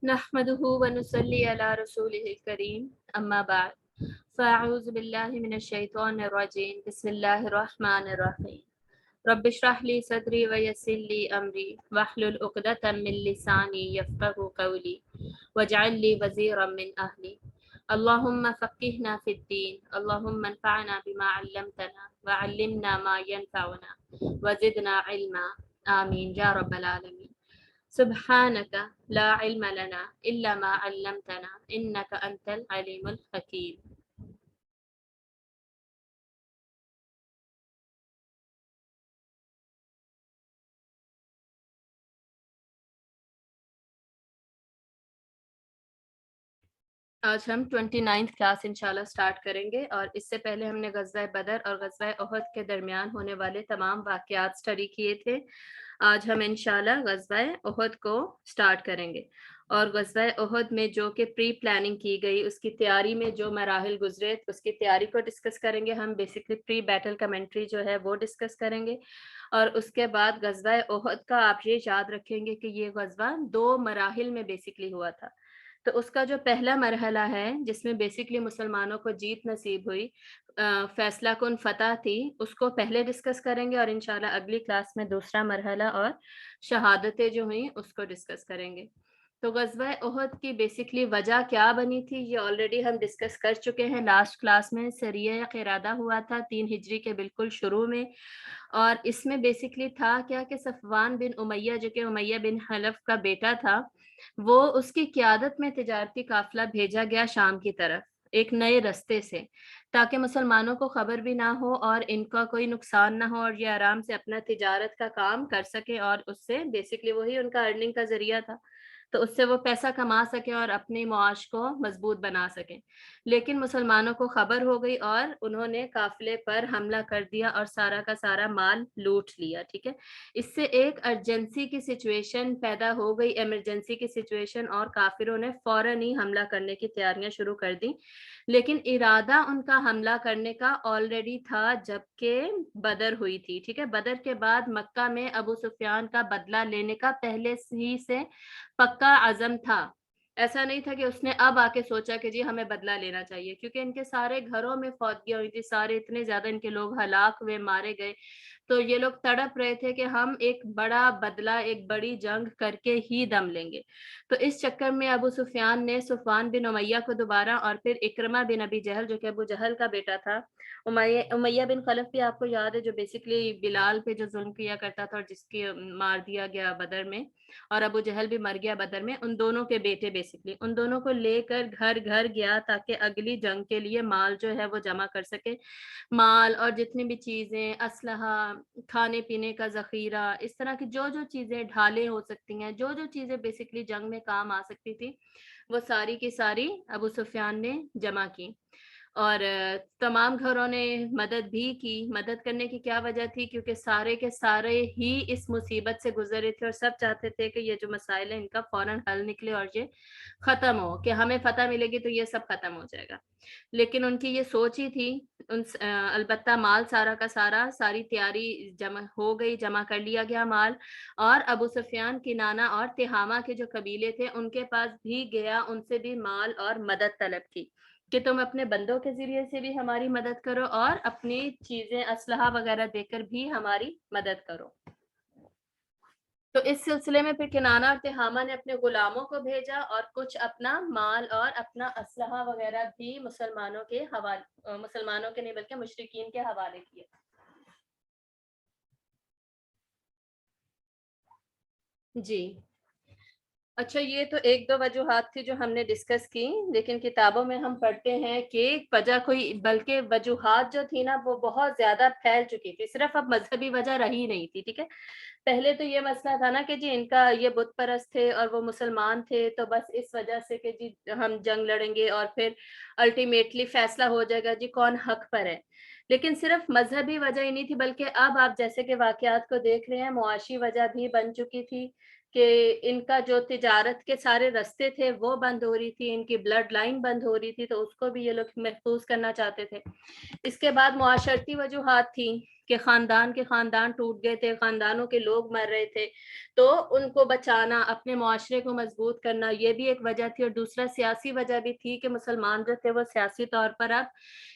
نحمده ونصلي على رسوله الكريم أما بعد فأعوذ بالله من الشيطان الرجيم بسم الله الرحمن الرحيم رب اشرح لي صدري ويسر لي أمري واحلل عقدة من لساني يفقهوا قولي واجعل لي وزيرا من أهلي اللهم فقهنا في الدين اللهم انفعنا بما علمتنا وعلمنا ما ينفعنا وزدنا علما آمين يا رب العالمين سبحانك لا علم لنا إلا ما علمتنا إنك أنت العليم الحكيم. آج ہم 29 کلاس انشاءاللہ سٹارٹ کریں گے اور اس سے پہلے ہم نے غزوہ بدر اور غزوہ احد کے درمیان ہونے والے تمام واقعات سٹڈی کیے تھے. آج ہم انشاءاللہ غزوہ احد کو سٹارٹ کریں گے اور غزوہ احد میں جو کہ پری پلاننگ کی گئی اس کی تیاری میں جو مراحل گزرے اس کی تیاری کو ڈسکس کریں گے. ہم بیسکلی پری بیٹل کمنٹری جو ہے وہ ڈسکس کریں گے اور اس کے بعد غزوہ احد کا آپ یہ یاد رکھیں گے کہ یہ غزوہ 2 مراحل میں بیسکلی ہوا تھا. تو اس کا جو پہلا مرحلہ ہے جس میں بیسکلی مسلمانوں کو جیت نصیب ہوئی، فیصلہ کن فتح تھی، اس کو پہلے ڈسکس کریں گے اور انشاءاللہ اگلی کلاس میں دوسرا مرحلہ اور شہادتیں جو ہوئیں اس کو ڈسکس کریں گے. تو غزوہ احد کی بیسکلی وجہ کیا بنی تھی یہ آلریڈی ہم ڈسکس کر چکے ہیں لاسٹ کلاس میں. سریہ قرادہ ہوا تھا 3 ہجری کے بالکل شروع میں اور اس میں بیسکلی تھا کیا کہ صفوان بن امیہ جو کہ امیہ بن حلف کا بیٹا تھا، وہ اس کی قیادت میں تجارتی قافلہ بھیجا گیا شام کی طرف ایک نئے رستے سے، تاکہ مسلمانوں کو خبر بھی نہ ہو اور ان کا کوئی نقصان نہ ہو اور یہ آرام سے اپنا تجارت کا کام کر سکے اور اس سے بیسکلی وہی ان کا ارننگ کا ذریعہ تھا، تو اس سے وہ پیسہ کما سکے اور اپنے معاش کو مضبوط بنا سکیں. لیکن مسلمانوں کو خبر ہو گئی اور انہوں نے قافلے پر حملہ کر دیا اور سارا کا سارا مال لوٹ لیا. ٹھیک ہے، اس سے ایک ارجنسی کی سچویشن پیدا ہو گئی، ایمرجنسی کی سچویشن، اور کافروں نے فوراً ہی حملہ کرنے کی تیاریاں شروع کر دی. لیکن ارادہ ان کا حملہ کرنے کا آلریڈی تھا جبکہ بدر ہوئی تھی. ٹھیک ہے، بدر کے بعد مکہ میں ابو سفیان کا بدلہ لینے کا پہلے ہی سے پکا عزم تھا. ایسا نہیں تھا کہ اس نے اب آ کے سوچا کہ جی ہمیں بدلہ لینا چاہیے، کیونکہ ان کے سارے گھروں میں فوتگیاں ہوئی تھی، سارے اتنے زیادہ ان کے لوگ ہلاک ہوئے، مارے گئے، تو یہ لوگ تڑپ رہے تھے کہ ہم ایک بڑا بدلہ، ایک بڑی جنگ کر کے ہی دم لیں گے. تو اس چکر میں ابو سفیان نے صفوان بن امیہ کو دوبارہ اور پھر اکرمہ بن ابی جہل جو کہ ابو جہل کا بیٹا تھا، امیہ بن خلف بھی آپ کو یاد ہے جو بیسکلی بلال پہ جو ظلم کیا کرتا تھا اور جس کی مار دیا گیا بدر میں، اور ابو جہل بھی مر گیا بدر میں، ان دونوں کے بیٹے بیسکلی ان دونوں کو لے کر گھر گھر گیا تاکہ اگلی جنگ کے لیے مال جو ہے وہ جمع کر سکے. مال اور جتنی بھی چیزیں، اسلحہ، کھانے پینے کا ذخیرہ، اس طرح کی جو جو چیزیں، ڈھالیں ہو سکتی ہیں، جو جو چیزیں بیسکلی جنگ میں کام آ سکتی تھی، وہ ساری کی ساری ابو سفیان نے جمع کی. اور تمام گھروں نے مدد بھی کی. مدد کرنے کی کیا وجہ تھی؟ کیونکہ سارے کے سارے ہی اس مصیبت سے گزر رہے تھے اور سب چاہتے تھے کہ یہ جو مسائل ہیں ان کا فوراً حل نکلے اور یہ ختم ہو، کہ ہمیں فتح ملے گی تو یہ سب ختم ہو جائے گا. لیکن ان کی یہ سوچ ہی تھی. البتہ مال سارا کا سارا، ساری تیاری جمع ہو گئی، جمع کر لیا گیا مال، اور ابو سفیان، کنانہ اور تہامہ کے جو قبیلے تھے ان کے پاس بھی گیا، ان سے بھی مال اور مدد طلب کی کہ تم اپنے بندوں کے ذریعے سے بھی ہماری مدد کرو اور اپنی چیزیں، اسلحہ وغیرہ دے کر بھی ہماری مدد کرو. تو اس سلسلے میں پھر کنانہ اور تہامہ نے اپنے غلاموں کو بھیجا اور کچھ اپنا مال اور اپنا اسلحہ وغیرہ بھی مسلمانوں کے حوالے، مسلمانوں کے نہیں بلکہ مشرکین کے حوالے کیے. جی اچھا، یہ تو ایک دو وجوہات تھی جو ہم نے ڈسکس کی، لیکن کتابوں میں ہم پڑھتے ہیں کہ وجہ کوئی، بلکہ وجوہات جو تھی نا وہ بہت زیادہ پھیل چکی تھی، صرف اب مذہبی وجہ رہی نہیں تھی. ٹھیک ہے، پہلے تو یہ مسئلہ تھا نا کہ جی ان کا یہ بت پرست تھے اور وہ مسلمان تھے، تو بس اس وجہ سے کہ جی ہم جنگ لڑیں گے اور پھر الٹیمیٹلی فیصلہ ہو جائے گا جی کون حق پر ہے. لیکن صرف مذہبی وجہ ہی نہیں تھی، بلکہ اب آپ جیسے کہ واقعات کو دیکھ رہے ہیں معاشی وجہ بھی بن چکی تھی کہ ان کا جو تجارت کے سارے رستے تھے وہ بند ہو رہی تھی، ان کی بلڈ لائن بند ہو رہی تھی، تو اس کو بھی یہ لوگ محفوظ کرنا چاہتے تھے. اس کے بعد معاشرتی وجوہات تھی کہ خاندان کے خاندان ٹوٹ گئے تھے، خاندانوں کے لوگ مر رہے تھے، تو ان کو بچانا، اپنے معاشرے کو مضبوط کرنا، یہ بھی ایک وجہ تھی۔ اور دوسرا سیاسی وجہ بھی تھی کہ مسلمان جو تھے وہ سیاسی طور پر اب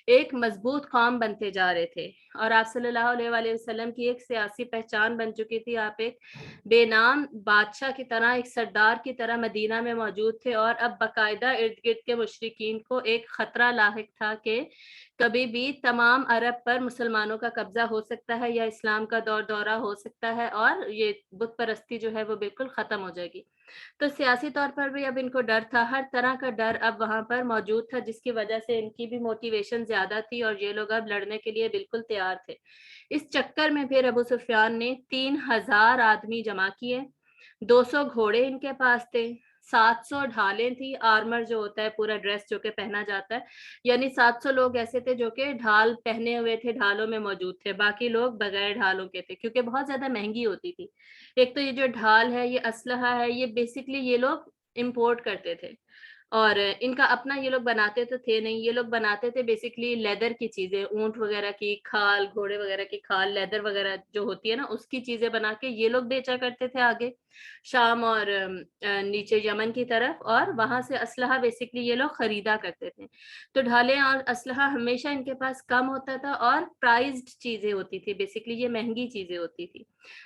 ایک مضبوط قوم بنتے جا رہے تھے، اور آپ صلی اللہ علیہ وآلہ وسلم کی ایک سیاسی پہچان بن چکی تھی۔ آپ ایک بے نام بادشاہ کی طرح، ایک سردار کی طرح مدینہ میں موجود تھے، اور اب باقاعدہ ارد گرد کے مشرکین کو ایک خطرہ لاحق تھا کہ کبھی بھی تمام عرب پر مسلمانوں کا قبضہ ہو سکتا ہے، یا اسلام کا دورہ ہو سکتا ہے، اور یہ بت پرستی جو ہے وہ بالکل ختم ہو جائے گی۔ تو سیاسی طور پر بھی اب ان کو ڈر تھا، ہر طرح کا ڈر اب وہاں پر موجود تھا، جس کی وجہ سے ان کی بھی موٹیویشن زیادہ تھی، اور یہ لوگ اب لڑنے کے لیے بالکل تیار تھے۔ اس چکر میں پھر ابو سفیان نے 3000 آدمی جمع کیے، 200 گھوڑے ان کے پاس تھے، 700 ڈھالیں تھی، آرمر جو ہوتا ہے پورا ڈریس جو کہ پہنا جاتا ہے، یعنی 700 لوگ ایسے تھے جو کہ ڈھال پہنے ہوئے تھے، ڈھالوں میں موجود تھے، باقی لوگ بغیر ڈھالوں کے تھے، کیونکہ بہت زیادہ مہنگی ہوتی تھی۔ ایک تو یہ جو ڈھال ہے، یہ اسلحہ ہے، یہ بیسکلی یہ لوگ امپورٹ کرتے تھے، اور ان کا اپنا یہ لوگ بناتے تو تھے نہیں، یہ لوگ بناتے تھے بیسکلی لیدر کی چیزیں، اونٹ وغیرہ کی کھال، گھوڑے وغیرہ کی کھال، لیدر وغیرہ جو ہوتی ہے نا، اس کی چیزیں بنا کے یہ لوگ بیچا کرتے تھے آگے شام اور نیچے یمن کی طرف، اور وہاں سے اسلحہ بیسکلی یہ لوگ خریدا کرتے تھے۔ تو ڈھالیں اور اسلحہ ہمیشہ ان کے پاس کم ہوتا تھا، اور پرائزڈ چیزیں ہوتی تھی، بیسکلی یہ مہنگی چیزیں ہوتی تھی،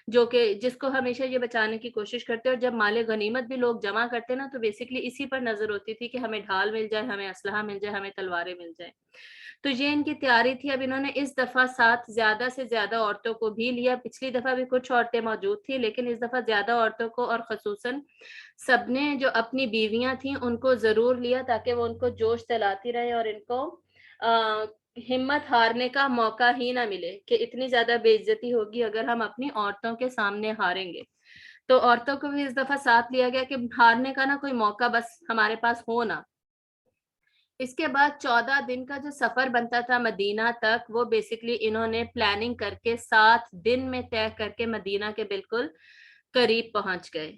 جو کہ جس کو ہمیشہ یہ بچانے کی کوشش کرتے، اور جب مال غنیمت بھی لوگ جمع کرتے نا، تو بیسکلی اسی پر نظر ہوتی تھی کہ ہمیں ڈھال مل جائے، ہمیں اسلحہ مل جائے، ہمیں تلواریں مل جائیں۔ تو یہ ان کی تیاری تھی۔ اب انہوں نے اس دفعہ ساتھ زیادہ سے زیادہ عورتوں کو بھی لیا، پچھلی دفعہ بھی کچھ عورتیں موجود تھیں، لیکن اس دفعہ زیادہ عورتوں کو، اور خصوصاً سب نے جو اپنی بیویاں تھیں ان کو ضرور لیا، تاکہ وہ ان کو جوش دلاتی رہے، اور ان کو ہمت ہارنے کا موقع ہی نہ ملے کہ اتنی زیادہ بے عزتی ہوگی اگر ہم اپنی عورتوں کے سامنے ہاریں گے۔ تو عورتوں کو بھی اس دفعہ ساتھ لیا گیا کہ ہارنے کا نہ کوئی موقع بس ہمارے پاس ہو نا۔ اس کے بعد 14 دن کا جو سفر بنتا تھا مدینہ تک، وہ بیسکلی انہوں نے پلاننگ کر کے 7 دن میں طے کر کے مدینہ کے بالکل قریب پہنچ گئے۔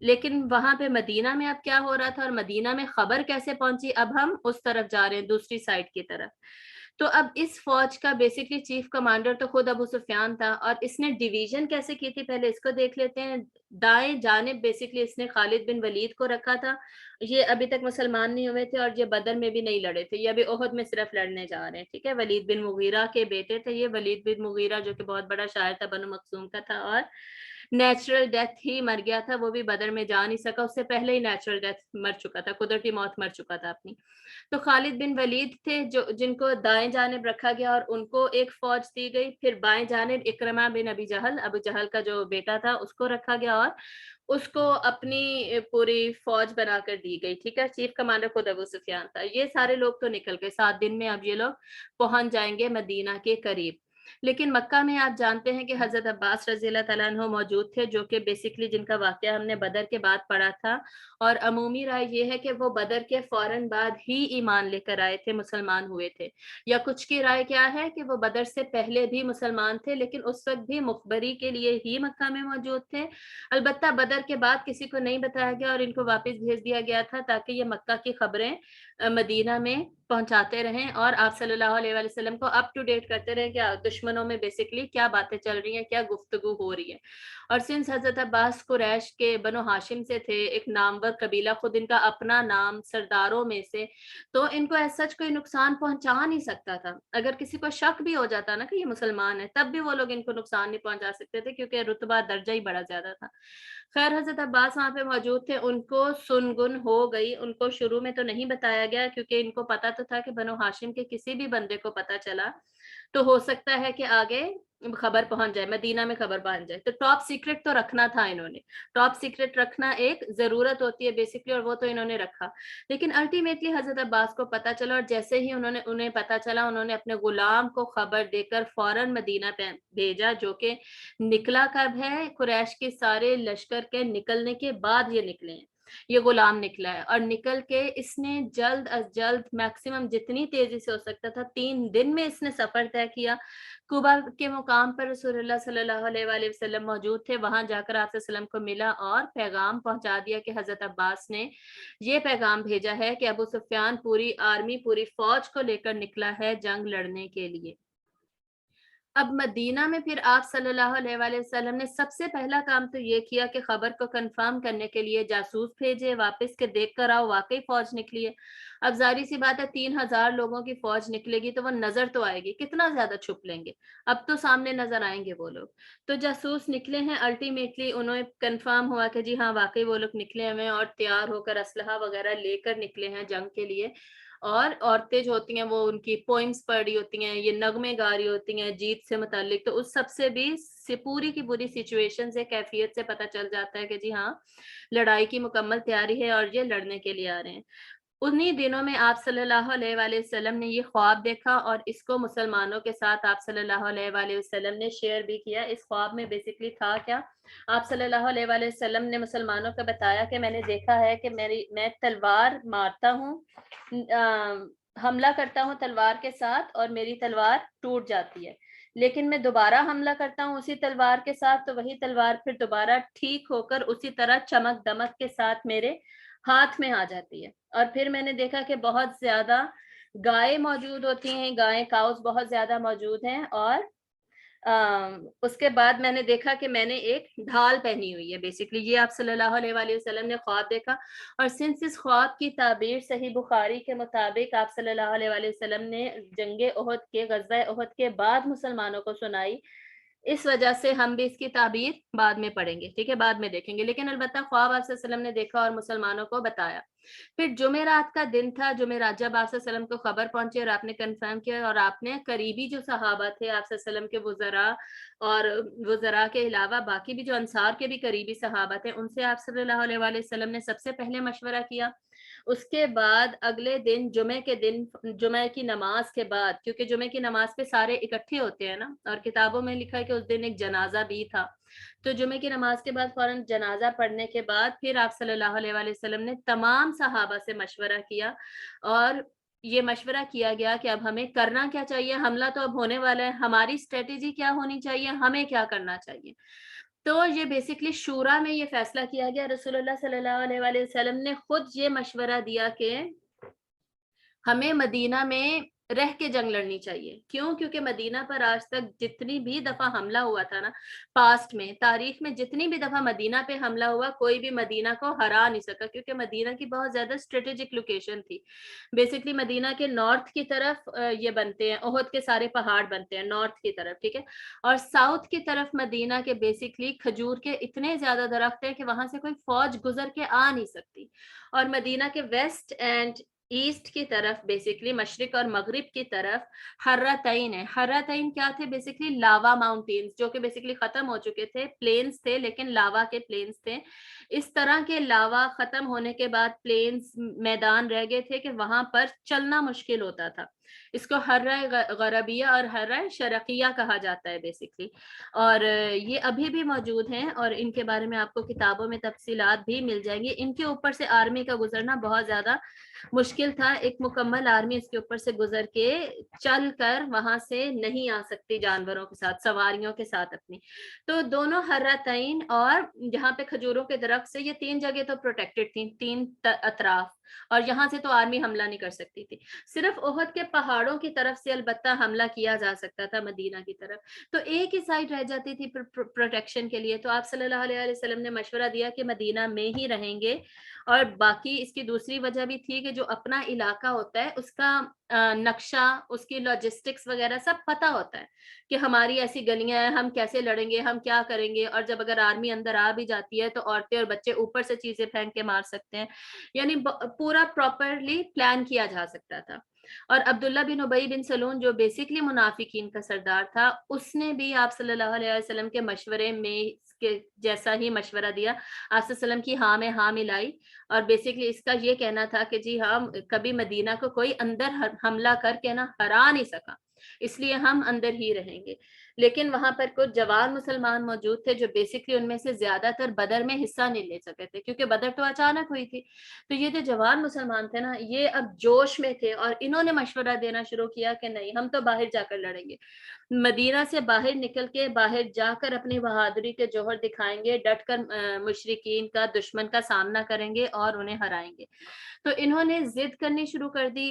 لیکن وہاں پہ مدینہ میں اب کیا ہو رہا تھا، اور مدینہ میں خبر کیسے پہنچی، اب ہم اس طرف جا رہے ہیں، دوسری سائڈ کی طرف۔ تو اب اس فوج کا بیسکلی چیف کمانڈر تو خود ابو سفیان تھا، اور اس نے ڈیویژن کیسے کی تھی پہلے اس کو دیکھ لیتے ہیں۔ دائیں جانب بیسکلی اس نے خالد بن ولید کو رکھا تھا، یہ ابھی تک مسلمان نہیں ہوئے تھے، اور یہ بدر میں بھی نہیں لڑے تھے، یہ ابھی احد میں صرف لڑنے جا رہے ہیں، ٹھیک ہے۔ ولید بن مغیرہ کے بیٹے تھے یہ، ولید بن مغیرہ جو کہ بہت بڑا شاعر تھا، بنو مخزوم کا تھا، اور نیچرل ڈیتھ ہی مر گیا تھا، وہ بھی بدر میں جا نہیں سکا، اس سے پہلے ہی نیچرل ڈیتھ مر چکا تھا، قدرتی موت مر چکا تھا اپنی۔ تو خالد بن ولید تھے جو جن کو دائیں جانب رکھا گیا، اور ان کو ایک فوج دی گئی، پھر بائیں جانب اکرمہ بن ابی جہل، ابو جہل کا جو بیٹا تھا، اس کو رکھا گیا، اور اس کو اپنی پوری فوج بنا کر دی گئی، ٹھیک ہے۔ چیف کمانڈر خود ابو سفیان تھا۔ یہ سارے لوگ تو نکل گئے، 7 دن میں اب یہ لوگ پہنچ جائیں گے مدینہ کے قریب۔ لیکن مکہ میں آپ جانتے ہیں کہ حضرت عباس رضی اللہ تعالیٰ عنہ موجود تھے، جو کہ بیسکلی جن کا واقعہ ہم نے بدر کے بعد پڑھا تھا، اور عمومی رائے یہ ہے کہ وہ بدر کے فوراً بعد ہی ایمان لے کر آئے تھے، مسلمان ہوئے تھے، یا کچھ کی رائے کیا ہے کہ وہ بدر سے پہلے بھی مسلمان تھے، لیکن اس وقت بھی مخبری کے لیے ہی مکہ میں موجود تھے۔ البتہ بدر کے بعد کسی کو نہیں بتایا گیا، اور ان کو واپس بھیج دیا گیا تھا، تاکہ یہ مکہ کی خبریں مدینہ میں پہنچاتے رہیں، اور آپ صلی اللہ علیہ وآلہ وسلم کو اپ ٹو ڈیٹ کرتے رہیں کہ دشمنوں میں بیسکلی کیا باتیں چل رہی ہیں، کیا گفتگو ہو رہی ہے۔ اور سنس حضرت عباس قریش کے بنو ہاشم سے تھے، ایک نامور قبیلہ، خود ان کا اپنا نام سرداروں میں سے، تو ان کو ایسا سچ کوئی نقصان پہنچا نہیں سکتا تھا۔ اگر کسی کو شک بھی ہو جاتا نا کہ یہ مسلمان ہے، تب بھی وہ لوگ ان کو نقصان نہیں پہنچا سکتے تھے، کیونکہ رتبہ درجہ ہی بڑا زیادہ تھا۔ خیر حضرت عباس وہاں پہ موجود تھے، ان کو سنگن ہو گئی، ان کو شروع میں تو نہیں بتایا گیا، کیونکہ ان کو پتا تو تھا کہ بنو ہاشم کے کسی بھی بندے کو پتا چلا تو ہو سکتا ہے کہ آگے خبر پہنچ جائے، مدینہ میں خبر پہنچ جائے، تو ٹاپ سیکرٹ تو رکھنا تھا انہوں نے، ٹاپ سیکرٹ رکھنا ایک ضرورت ہوتی ہے بیسکلی، اور وہ تو انہوں نے رکھا۔ لیکن الٹیمیٹلی حضرت عباس کو پتا چلا، اور جیسے ہی انہیں پتا چلا، انہوں نے اپنے غلام کو خبر دے کر فوراً مدینہ پہ بھیجا، جو کہ نکلا کب ہے، قریش کے سارے لشکر کے نکلنے کے بعد یہ نکلے ہیں، یہ غلام نکلا ہے، اور نکل کے اس نے جلد از جلد میکسیمم جتنی تیزی سے ہو سکتا تھا 3 دن میں اس نے سفر طے کیا۔ کوبا کے مقام پر رسول اللہ صلی اللہ علیہ وآلہ وسلم موجود تھے، وہاں جا کر آپ صلی اللہ علیہ وسلم کو ملا اور پیغام پہنچا دیا کہ حضرت عباس نے یہ پیغام بھیجا ہے کہ ابو سفیان پوری آرمی، پوری فوج کو لے کر نکلا ہے جنگ لڑنے کے لیے۔ اب مدینہ میں پھر آپ صلی اللہ علیہ وآلہ وسلم نے سب سے پہلا کام تو یہ کیا کہ خبر کو کنفرم کرنے کے لیے جاسوس بھیجے، واپس کے دیکھ کر آؤ واقعی فوج نکلی ہے۔ اب ظاہری سی بات ہے 3000 لوگوں کی فوج نکلے گی تو وہ نظر تو آئے گی، کتنا زیادہ چھپ لیں گے، اب تو سامنے نظر آئیں گے وہ لوگ۔ تو جاسوس نکلے ہیں، الٹیمیٹلی انہیں کنفرم ہوا کہ جی ہاں واقعی وہ لوگ نکلے ہوئے ہیں اور تیار ہو کر اسلحہ وغیرہ لے کر نکلے ہیں جنگ کے لیے۔ اور عورتیں جو ہوتی ہیں وہ ان کی پوئمس پڑھ رہی ہوتی ہیں، یہ نغمے گا رہی ہوتی ہیں جیت سے متعلق، تو اس سب سے بھی پوری کی پوری سچویشن سے، کیفیت سے پتہ چل جاتا ہے کہ جی ہاں لڑائی کی مکمل تیاری ہے اور یہ لڑنے کے لیے آ رہے ہیں۔ انہی دنوں میں آپ صلی اللہ علیہ وآلہ وسلم نے یہ خواب دیکھا اور اس کو مسلمانوں کے ساتھ آپ صلی اللہ علیہ وآلہ وسلم نے شیئر بھی کیا۔ اس خواب میں بیسکلی تھا کیا، آپ صلی اللہ علیہ وآلہ وسلم نے مسلمانوں کو بتایا کہ میں نے دیکھا ہے کہ میں تلوار مارتا ہوں، حملہ کرتا ہوں تلوار کے ساتھ اور میری تلوار ٹوٹ جاتی ہے، لیکن میں دوبارہ حملہ کرتا ہوں اسی تلوار کے ساتھ تو وہی تلوار پھر دوبارہ ٹھیک ہو کر اسی طرح چمک دمک کے ساتھ میرے ہاتھ میں آ جاتی ہے۔ اور پھر میں نے دیکھا کہ بہت زیادہ گائے موجود ہوتی ہیں، گائے کاؤز بہت زیادہ موجود ہیں، اور اس کے بعد میں نے دیکھا کہ میں نے ایک ڈھال پہنی ہوئی ہے۔ بیسکلی یہ آپ صلی اللہ علیہ وآلہ وسلم نے خواب دیکھا، اور سنس اس خواب کی تعبیر صحیح بخاری کے مطابق آپ صلی اللہ علیہ وآلہ وسلم نے جنگ احد کے غزوہ احد کے بعد مسلمانوں کو سنائی، اس وجہ سے ہم بھی اس کی تعبیر بعد میں پڑھیں گے، ٹھیک ہے، بعد میں دیکھیں گے، لیکن البتہ خواب آپ صلی اللہ علیہ وسلم نے دیکھا اور مسلمانوں کو بتایا۔ پھر جمعرات کا دن تھا، جمعرات جب آپ صلی اللہ علیہ وسلم کو خبر پہنچی اور آپ نے کنفرم کیا، اور آپ نے قریبی جو صحابہ تھے آپ صلی اللہ علیہ وسلم کے وزراء، اور وزراء کے علاوہ باقی بھی جو انصار کے بھی قریبی صحابہ تھے، ان سے آپ صلی اللہ علیہ وآلہ وسلم نے سب سے پہلے مشورہ کیا۔ اس کے بعد اگلے دن جمعے کے دن، جمعہ کی نماز کے بعد، کیونکہ جمعے کی نماز پہ سارے اکٹھے ہوتے ہیں نا، اور کتابوں میں لکھا ہے کہ اس دن ایک جنازہ بھی تھا، تو جمعے کی نماز کے بعد فوراً جنازہ پڑھنے کے بعد پھر آپ صلی اللہ علیہ وآلہ وسلم نے تمام صحابہ سے مشورہ کیا، اور یہ مشورہ کیا گیا کہ اب ہمیں کرنا کیا چاہیے، حملہ تو اب ہونے والا ہے، ہماری اسٹریٹجی کیا ہونی چاہیے، ہمیں کیا کرنا چاہیے۔ تو یہ بیسکلی شورا میں یہ فیصلہ کیا گیا، رسول اللہ صلی اللہ علیہ وآلہ وسلم نے خود یہ مشورہ دیا کہ ہمیں مدینہ میں رہ کے جنگ لڑنی چاہیے۔ کیوں؟ کیونکہ مدینہ پر آج تک جتنی بھی دفعہ حملہ ہوا تھا نا، پاسٹ میں، تاریخ میں جتنی بھی دفعہ مدینہ پہ حملہ ہوا، کوئی بھی مدینہ کو ہرا نہیں سکا، کیونکہ مدینہ کی بہت زیادہ اسٹریٹجک لوکیشن تھی۔ بیسکلی مدینہ کے نارتھ کی طرف یہ بنتے ہیں، احد کے سارے پہاڑ بنتے ہیں نارتھ کی طرف، ٹھیک ہے، اور ساؤتھ کی طرف مدینہ کے بیسکلی کھجور کے اتنے زیادہ درخت ہیں کہ وہاں سے کوئی فوج گزر کے آ نہیں سکتی۔ اور مدینہ کے ویسٹ اینڈ ایسٹ کی طرف، بیسکلی مشرق اور مغرب کی طرف حرتین ہے۔ حرتین کیا تھے؟ بیسکلی لاوا ماؤنٹینز، جو کہ بیسکلی ختم ہو چکے تھے، پلینز تھے لیکن لاوا کے پلینز تھے۔ اس طرح کے لاوا ختم ہونے کے بعد پلینز میدان رہ گئے تھے کہ وہاں پر چلنا مشکل ہوتا تھا۔ اس کو حرہ غربیہ اور حرہ شرقیہ کہا جاتا ہے بیسکلی، اور یہ ابھی بھی موجود ہیں، اور ان کے بارے میں آپ کو کتابوں میں تفصیلات بھی مل جائیں گی۔ ان کے اوپر سے آرمی کا گزرنا بہت زیادہ مشکل تھا، ایک مکمل آرمی اس کے اوپر سے گزر کے چل کر وہاں سے نہیں آ سکتی جانوروں کے ساتھ، سواریوں کے ساتھ اپنی۔ تو دونوں حرتین اور جہاں پہ کھجوروں کے درخت سے، یہ تین جگہ تو پروٹیکٹڈ تھیں، تین اطراف، اور یہاں سے تو آرمی حملہ نہیں کر سکتی تھی۔ صرف احد کے پہاڑوں کی طرف سے البتہ حملہ کیا جا سکتا تھا مدینہ کی طرف، تو ایک ہی سائڈ رہ جاتی تھی پروٹیکشن کے لیے۔ تو آپ صلی اللہ علیہ وسلم نے مشورہ دیا کہ مدینہ میں ہی رہیں گے، اور باقی اس کی دوسری وجہ بھی تھی کہ جو اپنا علاقہ ہوتا ہے اس کا نقشہ، اس کی لاجسٹکس وغیرہ سب پتہ ہوتا ہے کہ ہماری ایسی گلیاں ہیں، ہم کیسے لڑیں گے، ہم کیا کریں گے، اور جب اگر آرمی اندر آ بھی جاتی ہے تو عورتیں اور بچے اوپر سے چیزیں پھینک کے مار سکتے ہیں، یعنی پورا پراپرلی پلان کیا جا سکتا تھا۔ اور عبداللہ بن ابی بن سلول جو بیسکلی منافقین کا سردار تھا، اس نے بھی آپ صلی اللہ علیہ وسلم کے مشورے میں کے جیسا ہی مشورہ دیا، آپ صلی اللہ علیہ وسلم کی ہاں میں ہاں ملائی، اور بیسکلی اس کا یہ کہنا تھا کہ جی ہاں کبھی مدینہ کو کوئی اندر حملہ کر کے نا ہرا نہیں سکا، اس لیے ہم اندر ہی رہیں گے۔ لیکن وہاں پر کچھ جوان مسلمان موجود تھے جو بیسکلی ان میں سے زیادہ تر بدر میں حصہ نہیں لے سکے تھے، کیونکہ بدر تو اچانک ہوئی تھی۔ تو یہ جو جوان مسلمان تھے نا، یہ اب جوش میں تھے، اور انہوں نے مشورہ دینا شروع کیا کہ نہیں، ہم تو باہر جا کر لڑیں گے، مدینہ سے باہر نکل کے باہر جا کر اپنی بہادری کے جوہر دکھائیں گے، ڈٹ کر مشرکین کا، دشمن کا سامنا کریں گے اور انہیں ہرائیں گے۔ تو انہوں نے ضد کرنی شروع کر دی،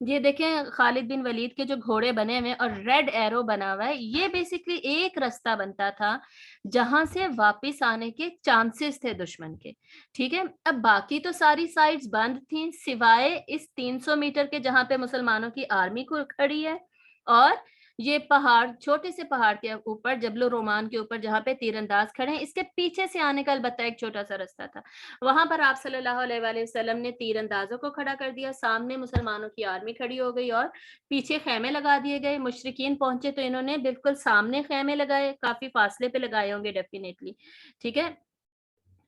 یہ دیکھیں خالد بن ولید کے جو گھوڑے بنے ہوئے اور ریڈ ایرو بنا ہوا ہے، یہ بیسکلی ایک راستہ بنتا تھا جہاں سے واپس آنے کے چانسز تھے دشمن کے. ٹھیک ہے، اب باقی تو ساری سائڈز بند تھیں سوائے اس 300 میٹر کے جہاں پہ مسلمانوں کی آرمی کو کھڑی ہے، اور یہ پہاڑ، چھوٹے سے پہاڑ کے اوپر جبل الرومان کے اوپر جہاں پہ تیر انداز کھڑے ہیں، اس کے پیچھے سے آنے کا البتہ ایک چھوٹا سا راستہ تھا. وہاں پر آپ صلی اللہ علیہ وآلہ وسلم نے تیر اندازوں کو کھڑا کر دیا، سامنے مسلمانوں کی آرمی کھڑی ہو گئی اور پیچھے خیمے لگا دیے گئے. مشرکین پہنچے تو انہوں نے بالکل سامنے خیمے لگائے، کافی فاصلے پہ لگائے ہوں گے ڈیفینیٹلی. ٹھیک ہے،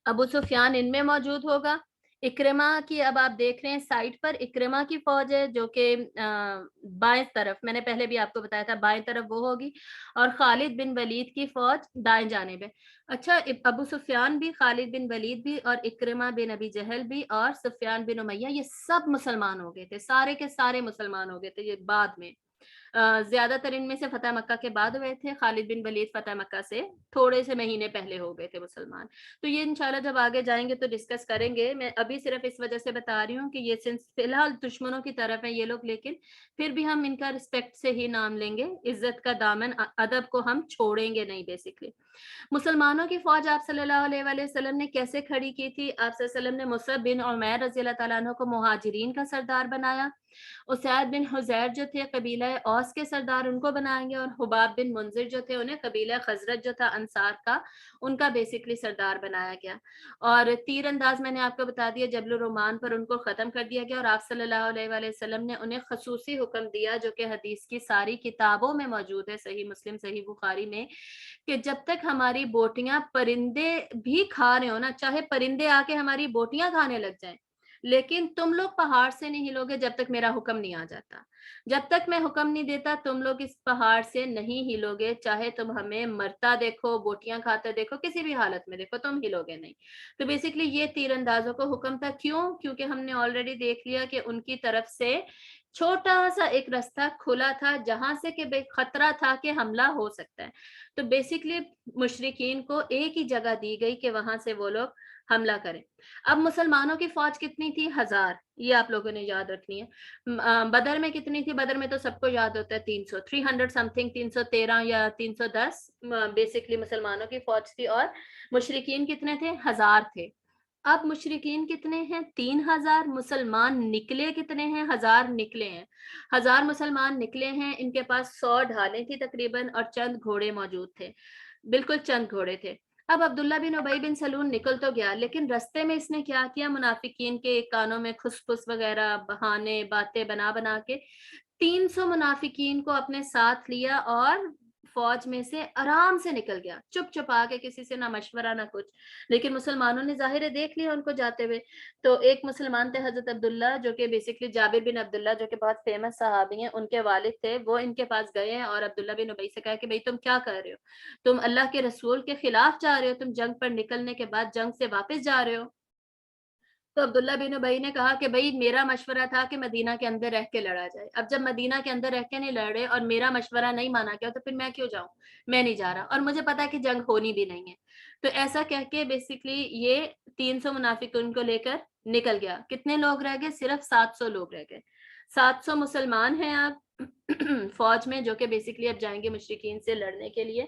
ابو سفیان ان میں موجود ہوگا. اکرما کی اب آپ دیکھ رہے ہیں سائٹ پر اکرما کی فوج ہے جو کہ بائیں طرف، میں نے پہلے بھی آپ کو بتایا تھا بائیں طرف وہ ہوگی، اور خالد بن ولید کی فوج دائیں جانب ہے. اچھا، ابو سفیان بھی، خالد بن ولید بھی، اور اکرما بن ابی جہل بھی، اور سفیان بن امیہ، یہ سب مسلمان ہو گئے تھے، سارے کے سارے مسلمان ہو گئے تھے یہ بعد میں. زیادہ تر ان میں سے فتح مکہ کے بعد ہوئے تھے. خالد بن ولید فتح مکہ سے تھوڑے سے مہینے پہلے ہو گئے تھے مسلمان. تو یہ انشاءاللہ جب آگے جائیں گے تو ڈسکس کریں گے. میں ابھی صرف اس وجہ سے بتا رہی ہوں کہ یہ فی الحال دشمنوں کی طرف ہیں یہ لوگ، لیکن پھر بھی ہم ان کا رسپیکٹ سے ہی نام لیں گے، عزت کا دامن ادب کو ہم چھوڑیں گے نہیں. بیسکلی مسلمانوں کی فوج آپ صلی اللہ علیہ وآلہ وسلم نے کیسے کھڑی کی تھی؟ آپ صلی اللہ علیہ وسلم نے مصعب بن عمیر رضی اللہ تعالیٰ عنہ کو مہاجرین کا سردار بنایا. اسید بن حزیر جو تھے قبیلہ اوس کے سردار، ان کو بنائیں گے. اور حباب بن منذر جو تھے انہیں قبیلہ خزرج جو تھا انصار کا، ان کا بیسکلی سردار بنایا گیا. اور تیر انداز میں نے آپ کو بتا دیا جبل الرومان پر ان کو ختم کر دیا گیا. اور آپ صلی اللہ علیہ وآلہ وسلم نے انہیں خصوصی حکم دیا جو کہ حدیث کی ساری کتابوں میں موجود ہے، صحیح مسلم، صحیح بخاری میں، کہ جب تک ہماری بوٹیاں پرندے بھی کھا رہے ہو نا، چاہے پرندے آ کے ہماری بوٹیاں کھانے لگ جائیں، لیکن تم لوگ پہاڑ سے نہیں ہلو گے جب تک میرا حکم نہیں آ جاتا. جب تک میں حکم نہیں دیتا تم لوگ اس پہاڑ سے نہیں ہلو گے، چاہے تم ہمیں مرتا دیکھو، بوٹیاں کھاتے دیکھو، کسی بھی حالت میں دیکھو، تم ہلو گے نہیں. تو بیسکلی یہ تیر اندازوں کو حکم تھا. کیوں؟ کیونکہ ہم نے آلریڈی دیکھ لیا کہ ان کی طرف سے چھوٹا سا ایک راستہ کھلا تھا جہاں سے کہ خطرہ تھا کہ حملہ ہو سکتا ہے. تو بیسکلی مشرکین کو ایک ہی جگہ دی گئی کہ وہاں سے وہ لوگ حملہ کریں. اب مسلمانوں کی فوج کتنی تھی؟ 1000. یہ آپ لوگوں نے یاد رکھنی ہے. بدر میں کتنی تھی؟ بدر میں تو سب کو یاد ہوتا ہے 300، 300 سم تھنگ، 313 یا 310 بیسکلی مسلمانوں کی فوج تھی. اور مشرکین کتنے تھے؟ 1000 تھے. اب مشرکین کتنے ہیں؟ 3000. مسلمان نکلے کتنے ہیں؟ 1000 نکلے ہیں. 1000 مسلمان نکلے ہیں، ان کے پاس 100 ڈھالیں تھی تقریباً، اور چند گھوڑے موجود تھے، بالکل چند گھوڑے تھے. اب عبداللہ بن ابی بن سلول نکل تو گیا، لیکن رستے میں اس نے کیا کیا؟ منافقین کے کانوں میں کھس پھس وغیرہ بہانے باتیں بنا بنا کے 300 منافقین کو اپنے ساتھ لیا اور فوج میں سے آرام سے نکل گیا، چپ چپا کے، کسی سے نہ مشورہ نہ کچھ. لیکن مسلمانوں نے ظاہر دیکھ لیا ان کو جاتے ہوئے. تو ایک مسلمان تھے حضرت عبداللہ، جو کہ بیسکلی جابر بن عبداللہ جو کہ بہت فیمس صحابی ہیں، ان کے والد تھے. وہ ان کے پاس گئے ہیں اور عبداللہ بن ابی سے کہا کہ بھئی تم کیا کر رہے ہو؟ تم اللہ کے رسول کے خلاف جا رہے ہو، تم جنگ پر نکلنے کے بعد جنگ سے واپس جا رہے ہو. تو عبداللہ بن ابی نے کہا کہ بھئی میرا مشورہ تھا کہ مدینہ کے اندر رہ کے لڑا جائے. اب جب مدینہ کے اندر رہ کے نہیں لڑ رہے اور میرا مشورہ نہیں مانا گیا تو پھر میں کیوں جاؤں؟ میں نہیں جا رہا، اور مجھے پتا ہے کہ جنگ ہونی بھی نہیں ہے. تو ایسا کہہ کے بیسکلی یہ 300 منافق ان کو لے کر نکل گیا. کتنے لوگ رہ گئے؟ صرف 700 لوگ رہ گئے. 700 مسلمان ہیں اب فوج میں، جو کہ بیسکلی اب جائیں گے مشرکین سے لڑنے کے لیے.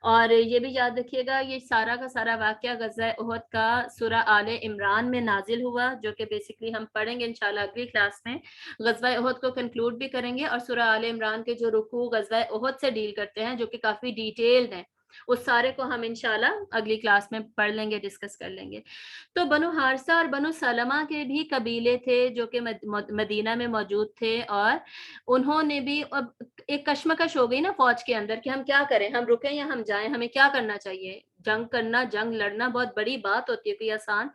اور یہ بھی یاد رکھیے گا یہ سارا کا سارا واقعہ غزوہ احد کا سورہ آل عمران میں نازل ہوا، جو کہ بیسکلی ہم پڑھیں گے انشاءاللہ اگلی کلاس میں. غزوہ احد کو کنکلوڈ بھی کریں گے، اور سورہ آل عمران کے جو رکوع غزوہ احد سے ڈیل کرتے ہیں جو کہ کافی ڈیٹیلڈ ہیں، اس سارے کو ہم انشاءاللہ اگلی کلاس میں پڑھ لیں گے، ڈسکس کر لیں گے. تو بنو حارثہ اور بنو سلمہ کے بھی قبیلے تھے جو کہ مدینہ میں موجود تھے، اور انہوں نے بھی اب ایک کشمکش ہو گئی نا فوج کے اندر کہ ہم کیا کریں، ہم رکیں یا ہم جائیں، ہمیں کیا کرنا چاہیے. جنگ کرنا، جنگ لڑنا بہت بڑی بات ہوتی ہے، کوئی آسان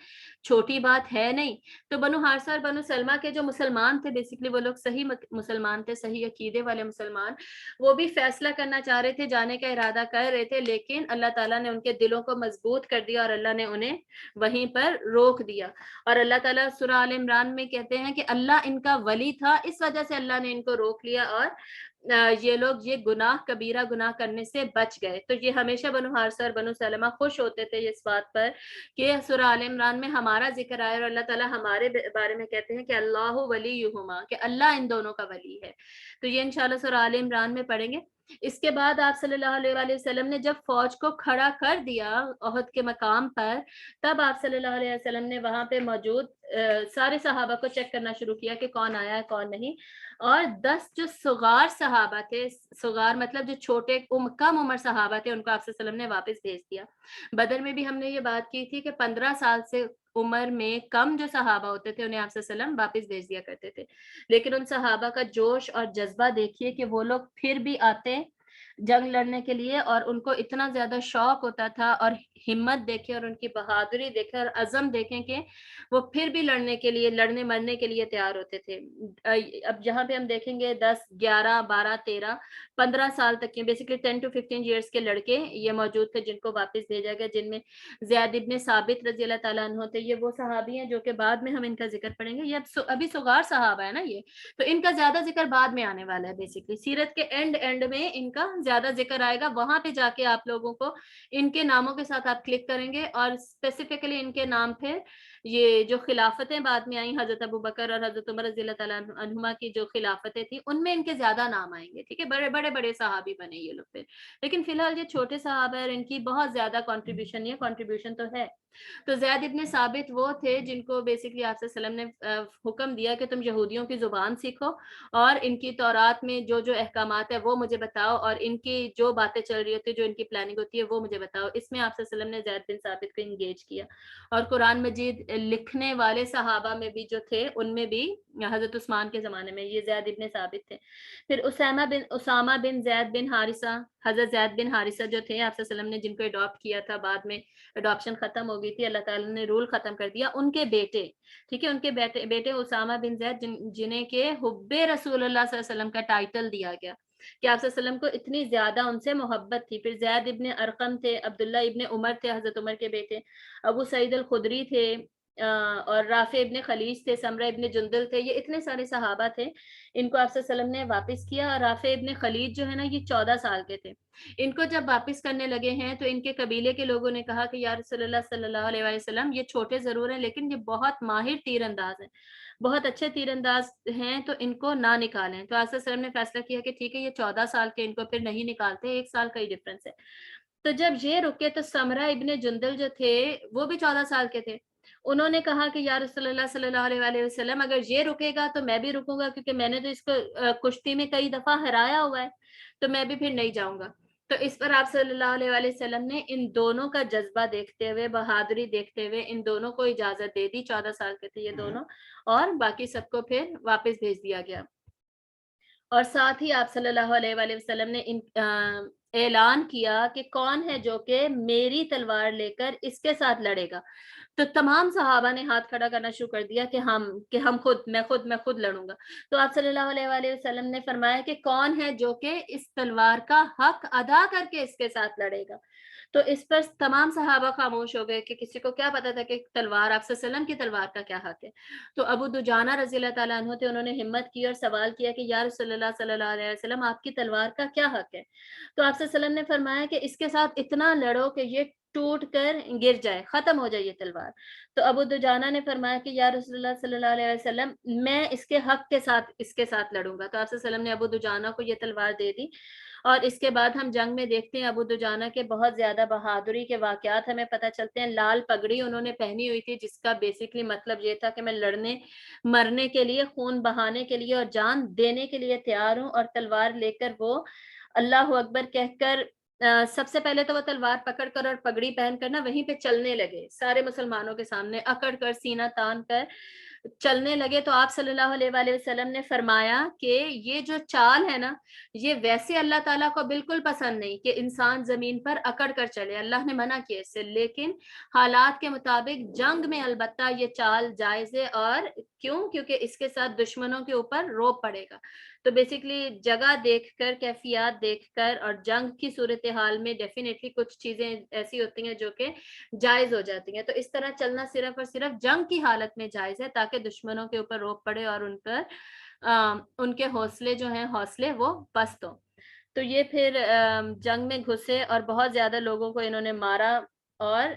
چھوٹی بات ہے نہیں. تو بنو حارثہ اور بنو سلمہ کے جو مسلمان تھے، بیسکلی وہ لوگ صحیح مسلمان تھے، صحیح عقیدے والے مسلمان، وہ بھی فیصلہ کرنا چاہ رہے تھے، جانے کا ارادہ کر رہے تھے، لیکن اللہ تعالیٰ نے ان کے دلوں کو مضبوط کر دیا اور اللہ نے انہیں وہیں پر روک دیا. اور اللہ تعالیٰ سورہ آل عمران میں کہتے ہیں کہ اللہ ان کا ولی تھا، اس وجہ سے اللہ نے ان کو روک لیا اور یہ لوگ یہ گناہ کبیرہ گناہ کرنے سے بچ گئے. تو یہ ہمیشہ بنو حارثہ اور بنو سلمہ خوش ہوتے تھے اس بات پر کہ سورہ آل عمران میں ہمارا ذکر آیا اور اللہ تعالیٰ ہمارے بارے میں کہتے ہیں کہ اللہ ولیہما، کہ اللہ ان دونوں کا ولی ہے. تو یہ انشاءاللہ سورہ آل عمران میں پڑھیں گے. اس کے بعد آپ صلی اللہ علیہ وآلہ وسلم نے جب فوج کو کھڑا کر دیا احد کے مقام پر، تب آپ صلی اللہ علیہ وسلم نے وہاں پہ موجود سارے صحابہ کو چیک کرنا شروع کیا کہ کون آیا ہے کون نہیں. اور 10 جو صغار صحابہ تھے، صغار مطلب جو چھوٹے کم عمر صحابہ تھے، ان کو آپ صلی اللہ علیہ وسلم نے واپس بھیج دیا. بدر میں بھی ہم نے یہ بات کی تھی کہ 15 سال سے عمر میں کم جو صحابہ ہوتے تھے انہیں آپ صلی اللہ علیہ وسلم واپس بھیج دیا کرتے تھے. لیکن ان صحابہ کا جوش اور جذبہ دیکھیے کہ وہ لوگ پھر بھی آتے جنگ لڑنے کے لیے، اور ان کو اتنا زیادہ شوق ہوتا تھا، اور ہمت دیکھیں اور ان کی بہادری دیکھیں اور عزم دیکھیں کہ وہ پھر بھی لڑنے کے لیے، لڑنے مرنے کے لیے تیار ہوتے تھے. اب جہاں پہ ہم دیکھیں گے 10 11 12 13 15 سال تک کے بیسیکلی 10 to 15 ایئرس کے لڑکے یہ موجود تھے جن کو واپس بھیجا گیا، جن میں زید ابن ثابت رضی اللہ تعالیٰ عنہ تھے. یہ وہ صحابی ہیں جو کہ بعد میں ہم ان کا ذکر پڑھیں گے. یہ ابھی صغار صحابہ ہے نا یہ، تو ان کا زیادہ ذکر بعد میں آنے والا ہے. بیسیکلی سیرت کے اینڈ میں ان کا زیادہ ذکر آئے گا. وہاں پہ جا کے آپ لوگوں کو ان کے ناموں کے ساتھ آپ کلک کریں گے، اور اسپیسیفکلی ان کے نام پھر یہ جو خلافتیں بعد میں آئیں، حضرت ابو بکر اور حضرت عمر رضی اللہ تعالیٰ عنہما کی جو خلافتیں تھیں، ان میں ان کے زیادہ نام آئیں گے. ٹھیک ہے، بڑے بڑے بڑے صحابی بنے یہ لوگ پھر. لیکن فی الحال یہ چھوٹے صحابہ اور ان کی بہت زیادہ کنٹریبیوشن نہیں ہے، کنٹریبیوشن تو ہے. تو زید ابن ثابت وہ تھے جن کو بیسکلی آپ صلی اللہ علیہ وسلم نے حکم دیا کہ تم یہودیوں کی زبان سیکھو اور ان کی تورات میں جو جو احکامات ہے وہ مجھے بتاؤ، اور ان کی جو باتیں چل رہی ہوتی ہے، جو ان کی پلاننگ ہوتی ہے وہ مجھے بتاؤ. اس میں آپ صلی اللہ علیہ وسلم نے زید بن ثابت کو انگیج کیا. اور قرآن مجید لکھنے والے صحابہ میں بھی جو تھے ان میں بھی حضرت عثمان کے زمانے میں یہ زید ابن ثابت تھے. پھر اسامہ بن زید بن حارثہ، حضرت زید بن حارثہ جو تھے آپ صلی اللہ علیہ وسلم نے جن کو اڈاپٹ کیا تھا، بعد میں اڈاپشن ختم ہو گئی تھی، اللہ تعالیٰ نے رول ختم کر دیا. ان کے بیٹے، ٹھیک ہے، ان کے بیٹے اسامہ بن زید جنہیں کہ حب رسول اللہ صلی اللہ علیہ وسلم کا ٹائٹل دیا گیا کہ آپ صلی اللہ علیہ وسلم کو اتنی زیادہ ان سے محبت تھی. پھر زید ابن ارقم تھے، عبداللہ ابن عمر تھے حضرت عمر کے بیٹے، ابو سعید الخدری تھے، اور رافع ابن خلیج تھے، سمرہ ابن جندل تھے. یہ اتنے سارے صحابہ تھے. ان کو آپ صلی اللہ علیہ وسلم نے واپس کیا. اور رافع ابن خلیج جو ہے نا یہ 14 سال کے تھے. ان کو جب واپس کرنے لگے ہیں تو ان کے قبیلے کے لوگوں نے کہا کہ یا رسول اللہ صلی اللہ علیہ وسلم، یہ چھوٹے ضرور ہیں لیکن یہ بہت ماہر تیر انداز ہیں، بہت اچھے تیر انداز ہیں، تو ان کو نہ نکالیں. تو آپ صلی اللہ علیہ وسلم نے فیصلہ کیا کہ ٹھیک ہے یہ 14 سال کے، ان کو پھر نہیں نکالتے، 1 سال کا ہی ڈفرنس ہے. تو جب یہ رکے تو سمرہ ابن جندل جو تھے وہ بھی 14 سال کے تھے. انہوں نے کہا کہ یا رسول اللہ صلی اللہ علیہ وآلہ وسلم، اگر یہ رکے گا تو میں بھی رکوں گا، کیونکہ میں نے تو اس کو کشتی میں کئی دفعہ ہرایا ہوا ہے، تو میں بھی پھر نہیں جاؤں گا. تو اس پر آپ صلی اللہ علیہ وآلہ وسلم نے ان دونوں کا جذبہ دیکھتے ہوئے، بہادری دیکھتے ہوئے ان دونوں کو اجازت دے دی. 14 سال کے تھے یہ دونوں، اور باقی سب کو پھر واپس بھیج دیا گیا. اور ساتھ ہی آپ صلی اللہ علیہ وآلہ وسلم نے اعلان کیا کہ کون ہے جو کہ میری تلوار لے کر اس کے ساتھ لڑے گا. تو تمام صحابہ نے ہاتھ کھڑا کرنا شروع کر دیا کہ میں خود لڑوں گا. تو آپ صلی اللہ علیہ وآلہ وسلم نے فرمایا کہ کون ہے جو کہ اس تلوار کا حق ادا کر کے اس کے ساتھ لڑے گا. تو اس پر تمام صحابہ خاموش ہو گئے کہ کسی کو کیا پتا تھا کہ تلوار آپ صلی اللہ علیہ وسلم کی تلوار کا کیا حق ہے. تو ابو دجانہ رضی اللہ تعالیٰ عنہ تھے، انہوں نے ہمت کی اور سوال کیا کہ یا رسول اللہ صلی اللہ علیہ وسلم، آپ کی تلوار کا کیا حق ہے. تو آپ صلی اللہ علیہ وسلم نے فرمایا کہ اس کے ساتھ اتنا لڑو کہ یہ ٹوٹ کر گر جائے، ختم ہو جائے یہ تلوار. تو ابو دجانہ نے فرمایا کہ یا رسول اللہ صلی اللہ علیہ وسلم، میں اس کے حق کے ساتھ لڑوں گا. تو آپ صلی اللہ علیہ وسلم نے ابو دجانہ کو یہ تلوار دے دی. اور اس کے بعد ہم جنگ میں دیکھتے ہیں ابو دجانہ کے بہت زیادہ بہادری کے واقعات ہمیں پتہ چلتے ہیں. لال پگڑی انہوں نے پہنی ہوئی تھی جس کا بیسکلی مطلب یہ تھا کہ میں لڑنے مرنے کے لیے، خون بہانے کے لیے اور جان دینے کے لیے تیار ہوں. اور تلوار لے کر وہ اللہ اکبر کہہ کر سب سے پہلے تو وہ تلوار پکڑ کر اور پگڑی پہن کر نا وہیں پہ چلنے لگے، سارے مسلمانوں کے سامنے اکڑ کر سینہ تان کر چلنے لگے. تو آپ صلی اللہ علیہ وآلہ وسلم نے فرمایا کہ یہ جو چال ہے نا، یہ ویسے اللہ تعالیٰ کو بالکل پسند نہیں کہ انسان زمین پر اکڑ کر چلے، اللہ نے منع کیا اس سے. لیکن حالات کے مطابق جنگ میں البتہ یہ چال جائز ہے. اور کیونکہ اس کے ساتھ دشمنوں کے اوپر روب پڑے گا. تو بیسکلی جگہ دیکھ کر، کیفیات دیکھ کر، اور جنگ کی صورتحال میں ڈیفینیٹلی کچھ چیزیں ایسی ہوتی ہیں جو کہ جائز ہو جاتی ہیں. تو اس طرح چلنا صرف اور صرف جنگ کی حالت میں جائز ہے تاکہ دشمنوں کے اوپر روب پڑے اور ان پر ان کے حوصلے جو ہیں حوصلے وہ پست ہوں۔ تو یہ پھر جنگ میں گھسے اور بہت زیادہ لوگوں کو انہوں نے مارا، اور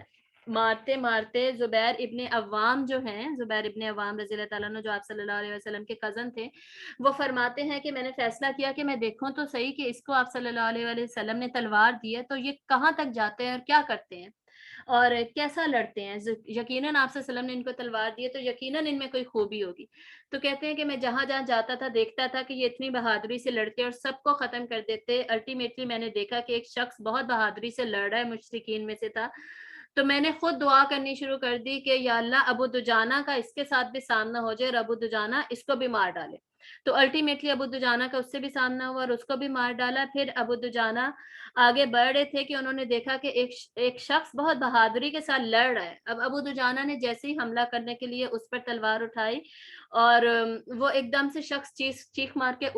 مارتے مارتے زبیر ابن عوام جو ہیں، زبیر ابن عوام رضی اللہ تعالیٰ عنہ، جو آپ صلی اللہ علیہ وسلم کے کزن تھے، وہ فرماتے ہیں کہ میں نے فیصلہ کیا کہ میں دیکھوں تو صحیح کہ اس کو آپ صلی اللہ علیہ وآلہ وسلم نے تلوار دی ہے تو یہ کہاں تک جاتے ہیں اور کیا کرتے ہیں اور کیسا لڑتے ہیں۔ یقیناً آپ صلی اللہ علیہ وسلم نے ان کو تلوار دی ہے تو یقیناً ان میں کوئی خوبی ہوگی۔ تو کہتے ہیں کہ میں جہاں جہاں جاتا تھا دیکھتا تھا کہ یہ اتنی بہادری سے لڑتے اور سب کو ختم کر دیتے۔ الٹیمیٹلی میں نے دیکھا کہ ایک شخص بہت بہادری سے لڑ رہا ہے، مشرکین میں سے تھا، تو میں نے خود دعا کرنی شروع کر دی کہ یا اللہ ابو دجانہ کا اس کے ساتھ بھی سامنا ہو جائے اور ابو دجانہ اس کو بھی مار ڈالے۔ تو الٹیمیٹلی ابو دجانہ کا اس سے بھی سامنا ہوا اور اس کو بھی مار ڈالا۔ پھر ابو دجانہ آگے بڑھ رہے تھے کہ انہوں نے دیکھا کہ ایک شخص بہت بہادری کے ساتھ لڑ رہا ہے۔ اب ابو دجانہ نے جیسے ہی حملہ کرنے کے لیے اس پر تلوار اٹھائی اور وہ ایک دم سے شخص چیخ مار کے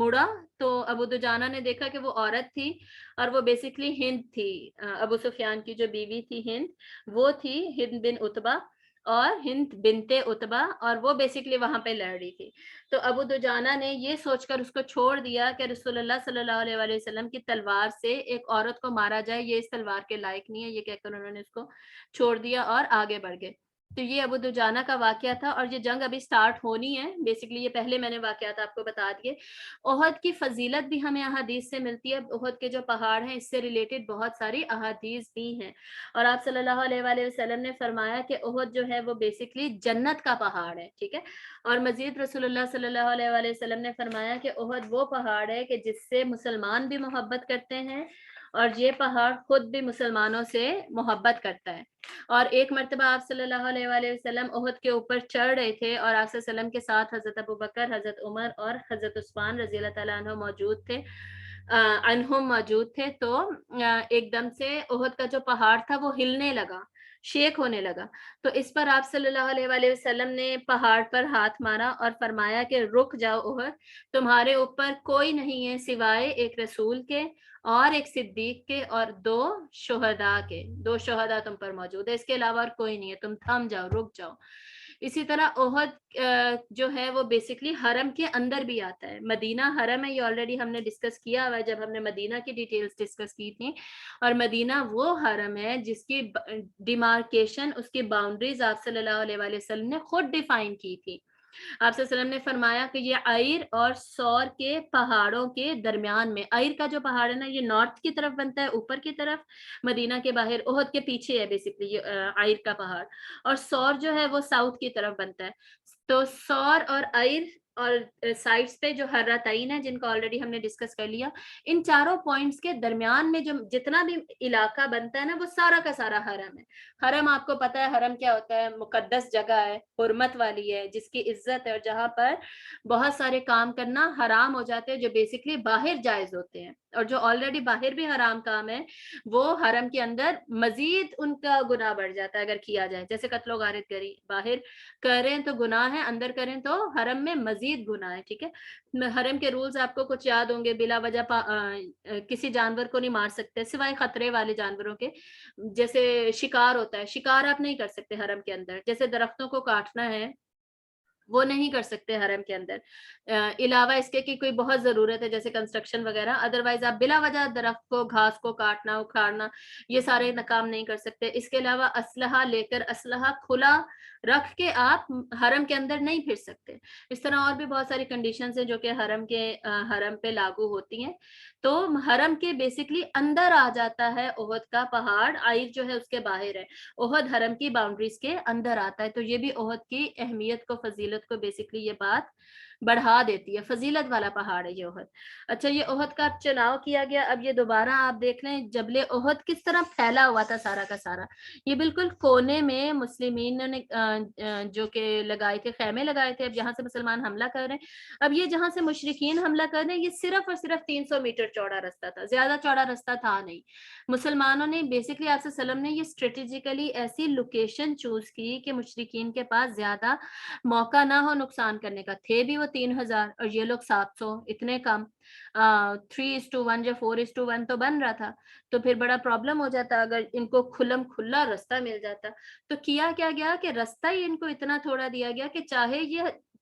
مڑا، تو ابو دجانہ نے دیکھا کہ وہ عورت تھی اور وہ بیسکلی ہند تھی، ابو سفیان کی جو بیوی تھی ہند، وہ تھی ہند بن عتبہ اور ہند بنت عتبہ، اور وہ بیسکلی وہاں پہ لڑ رہی تھی۔ تو ابو دجانہ نے یہ سوچ کر اس کو چھوڑ دیا کہ رسول اللہ صلی اللہ علیہ وآلہ وسلم کی تلوار سے ایک عورت کو مارا جائے، یہ اس تلوار کے لائق نہیں ہے، یہ کہہ کر انہوں نے اس کو چھوڑ دیا اور آگے بڑھ گئے۔ تو یہ ابو دجانہ کا واقعہ تھا، اور یہ جنگ ابھی سٹارٹ ہونی ہے، بیسکلی یہ پہلے میں نے واقعات آپ کو بتا دیے۔ احد کی فضیلت بھی ہمیں احادیث سے ملتی ہے، احد کے جو پہاڑ ہیں اس سے ریلیٹڈ بہت ساری احادیث بھی ہیں، اور آپ صلی اللہ علیہ وآلہ وسلم نے فرمایا کہ احد جو ہے وہ بیسکلی جنت کا پہاڑ ہے، ٹھیک ہے۔ اور مزید رسول اللہ صلی اللہ علیہ وآلہ وسلم نے فرمایا کہ احد وہ پہاڑ ہے کہ جس سے مسلمان بھی محبت کرتے ہیں اور یہ پہاڑ خود بھی مسلمانوں سے محبت کرتا ہے۔ اور ایک مرتبہ آپ صلی اللہ علیہ وآلہ وسلم احد کے اوپر چڑھ رہے تھے اور آپ صلی اللہ علیہ وسلم کے ساتھ حضرت ابوبکر، حضرت عمر اور حضرت عثمان رضی اللہ تعالیٰ عنہ موجود تھے، عنہم موجود تھے۔ تو ایک دم سے احد کا جو پہاڑ تھا وہ ہلنے لگا، شیک ہونے لگا۔ تو اس پر آپ صلی اللہ علیہ وآلہ وسلم نے پہاڑ پر ہاتھ مارا اور فرمایا کہ رک جاؤ احد، تمہارے اوپر کوئی نہیں ہے سوائے ایک رسول کے اور ایک صدیق کے اور دو شہداء کے، دو شہداء تم پر موجود ہے، اس کے علاوہ اور کوئی نہیں ہے، تم تھم جاؤ، رک جاؤ۔ اسی طرح احد جو ہے وہ بیسکلی حرم کے اندر بھی آتا ہے، مدینہ حرم ہے، یہ آلریڈی ہم نے ڈسکس کیا ہوا ہے جب ہم نے مدینہ کی ڈیٹیلز ڈسکس کی تھی، اور مدینہ وہ حرم ہے جس کی ڈیمارکیشن، اس کی باؤنڈریز آپ صلی اللہ علیہ وآلہ وسلم نے خود ڈیفائن کی تھی۔ آپ صلی اللہ علیہ وسلم نے فرمایا کہ یہ عیر اور سور کے پہاڑوں کے درمیان میں، عیر کا جو پہاڑ ہے نا یہ نارتھ کی طرف بنتا ہے، اوپر کی طرف، مدینہ کے باہر، احد کے پیچھے ہے بیسکلی یہ عیر کا پہاڑ، اور سور جو ہے وہ ساؤتھ کی طرف بنتا ہے۔ تو سور اور عیر اور سائڈس پہ جو حرتین ہیں جن کو آلریڈی ہم نے ڈسکس کر لیا، ان چاروں پوائنٹس کے درمیان میں جو جتنا بھی علاقہ بنتا ہے نا وہ سارا کا سارا حرم ہے۔ حرم آپ کو پتا ہے حرم کیا ہوتا ہے، مقدس جگہ ہے، حرمت والی ہے، جس کی عزت ہے، اور جہاں پر بہت سارے کام کرنا حرام ہو جاتے ہیں جو بیسکلی باہر جائز ہوتے ہیں، اور جو آلریڈی باہر بھی حرام کام ہے وہ حرم کے اندر مزید ان کا گناہ بڑھ جاتا ہے اگر کیا جائے، جیسے قتل و غارت گری، باہر کریں تو گناہ ہے، اندر کریں تو حرم میں مزید گناہ ہے، ٹھیک ہے۔ حرم کے رولز آپ کو کچھ یاد ہوں گے، بلا وجہ کسی جانور کو نہیں مار سکتے سوائے خطرے والے جانوروں کے، جیسے شکار ہوتا ہے، شکار آپ نہیں کر سکتے حرم کے اندر، جیسے درختوں کو کاٹنا ہے وہ نہیں کر سکتے حرم کے اندر، علاوہ اس کے کہ کوئی بہت ضرورت ہے جیسے کنسٹرکشن وغیرہ، ادروائز آپ بلا وجہ درخت کو، گھاس کو کاٹنا، اکھاڑنا، یہ سارے کام نہیں کر سکتے۔ اس کے علاوہ اسلحہ لے کر، اسلحہ کھلا رکھ کے آپ حرم کے اندر نہیں پھر سکتے۔ اس طرح اور بھی بہت ساری کنڈیشنز ہیں جو کہ حرم پہ لاگو ہوتی ہیں۔ تو حرم کے بیسکلی اندر آ جاتا ہے احد کا پہاڑ، عیر جو ہے اس کے باہر ہے، احد حرم کی باؤنڈریز کے اندر آتا ہے، تو یہ بھی احد کی اہمیت کو، فضیلت کو بیسکلی یہ بات بڑھا دیتی ہے، فضیلت والا پہاڑ ہے یہ احد۔ اچھا، یہ احد کا چناؤ کیا گیا، اب یہ دوبارہ آپ دیکھ لیں جبل احد کس طرح پھیلا ہوا تھا سارا کا سارا، یہ بالکل کونے میں مسلمین نے جو کہ لگائے تھے، خیمے لگائے تھے، اب جہاں سے مسلمان حملہ کر رہے ہیں، اب یہ جہاں سے مشرکین حملہ کر رہے ہیں یہ صرف اور صرف 300 میٹر چوڑا رستہ تھا، زیادہ چوڑا رستہ تھا نہیں۔ مسلمانوں نے بیسکلی آپ صلی اللہ علیہ وسلم نے یہ اسٹریٹجیکلی ایسی لوکیشن چوز کی کہ مشرکین کے پاس زیادہ موقع نہ ہو نقصان کرنے کا، تھے بھی وہ 3000 اور یہ لوگ 700، اتنے کم، 3:1 یا 4:1 تو بن رہا تھا، تو پھر بڑا پرابلم ہو جاتا اگر ان کو کھلم کھلا رستہ مل جاتا۔ تو کیا گیا کہ رستہ ہی ان کو اتنا تھوڑا دیا گیا کہ چاہے یہ